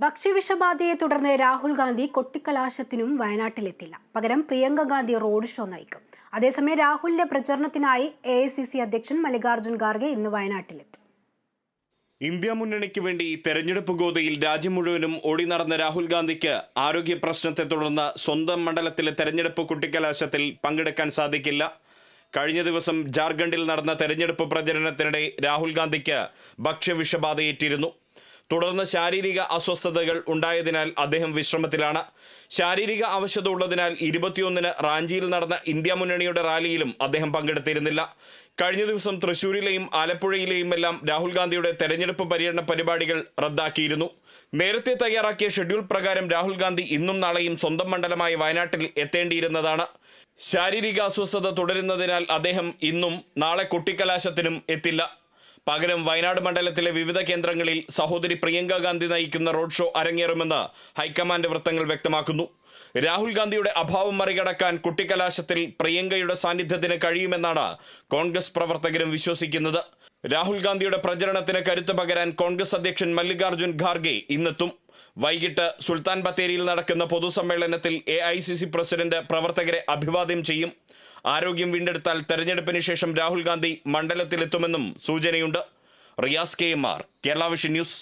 ഭക്ഷ്യവിഷബാധയെ തുടർന്ന് രാഹുൽ ഗാന്ധി കൊട്ടിക്കലാശത്തിനും വയനാട്ടിലെത്തില്ല. പകരം Priyanka Gandhi road show നയിക്കും. അതേസമയം രാഹുലിന്റെ പ്രചരണത്തിനായി AICC അധ്യക്ഷൻ മല്ലികാർജ്ജുൻ ഖാർഗെ ഇന്ന് വയനാട്ടിലെത്തി. ഇന്ത്യ മുന്നണിക്ക് വേണ്ടി തെരഞ്ഞെടുപ്പ് ഗോതയിൽ രാജ്യം മുഴുവനും ഓടി നടന്ന രാഹുൽ ഗാന്ധിക്ക് ആരോഗ്യ പ്രശ്നത്തെ തുടർന്ന് സ്വന്തം മണ്ഡലത്തിലെ തെരഞ്ഞെടുപ്പ് കൊട്ടിക്കലാശത്തിൽ പങ്കെടുക്കാൻ സാധിക്കില്ല. കഴിഞ്ഞ ദിവസം ജാർഖണ്ഡിൽ നടന്ന തെരഞ്ഞെടുപ്പ് പ്രചരണത്തിനിടെ രാഹുൽ ഗാന്ധിക്ക് ഭക്ഷ്യവിഷബാധയേറ്റിരുന്നു. തുടർന്ന് ശാരീരിക അസ്വസ്ഥതകൾ ഉണ്ടായതിനാൽ അദ്ദേഹം വിശ്രമത്തിലാണ്. ശാരീരിക അവശത ഉള്ളതിനാൽ 21-ന് റാഞ്ചിയിൽ നടന്ന ഇന്ത്യ മുന്നണിയുടെ റാലിയിലും അദ്ദേഹം പങ്കെടുത്തിരുന്നില്ല. കഴിഞ്ഞ ദിവസം തൃശൂരിലെയും ആലപ്പുഴയിലെയും എല്ലാം രാഹുൽ ഗാന്ധിയുടെ തെരഞ്ഞെടുപ്പ് പര്യടന പരിപാടികൾ റദ്ദാക്കിയിരുന്നു. നേരത്തെ തയ്യാറാക്കിയ ഷെഡ്യൂൾ പ്രകാരം രാഹുൽ ഗാന്ധി ഇന്നും നാളെയും സ്വന്തം മണ്ഡലമായ വയനാട്ടിൽ എത്തേണ്ടിയിരുന്നതാണ്. ശാരീരിക അസ്വസ്ഥത തുടരുന്നതിനാൽ അദ്ദേഹം ഇന്നും നാളെ കൊട്ടിക്കലാശത്തിനും എത്തില്ല. പകരം വയനാട് മണ്ഡലത്തിലെ വിവിധ കേന്ദ്രങ്ങളിൽ സഹോദരി പ്രിയങ്ക ഗാന്ധി നയിക്കുന്ന റോഡ് ഷോ അരങ്ങേറുമെന്ന് ഹൈക്കമാൻഡ് വൃത്തങ്ങൾ വ്യക്തമാക്കുന്നു. രാഹുൽ ഗാന്ധിയുടെ അഭാവം മറികടക്കാൻ കൊട്ടിക്കലാശത്തിൽ പ്രിയങ്കയുടെ സാന്നിധ്യത്തിന് കഴിയുമെന്നാണ് കോൺഗ്രസ് പ്രവർത്തകരും വിശ്വസിക്കുന്നത്. രാഹുൽ ഗാന്ധിയുടെ പ്രചരണത്തിന് കരുത്ത് പകരാൻ കോൺഗ്രസ് അധ്യക്ഷൻ മല്ലികാർജ്ജുൻ ഖാർഗെ ഇന്നെത്തും. വൈകിട്ട് സുൽത്താൻ ബത്തേരിയിൽ നടക്കുന്ന പൊതുസമ്മേളനത്തിൽ AICC പ്രസിഡന്റ് പ്രവർത്തകരെ അഭിവാദ്യം ചെയ്യും. ആരോഗ്യം വീണ്ടെടുത്താൽ തെരഞ്ഞെടുപ്പിന് ശേഷം രാഹുൽ ഗാന്ധി മണ്ഡലത്തിലെത്തുമെന്നും സൂചനയുണ്ട്. Riyas KMR, Kerala vision news.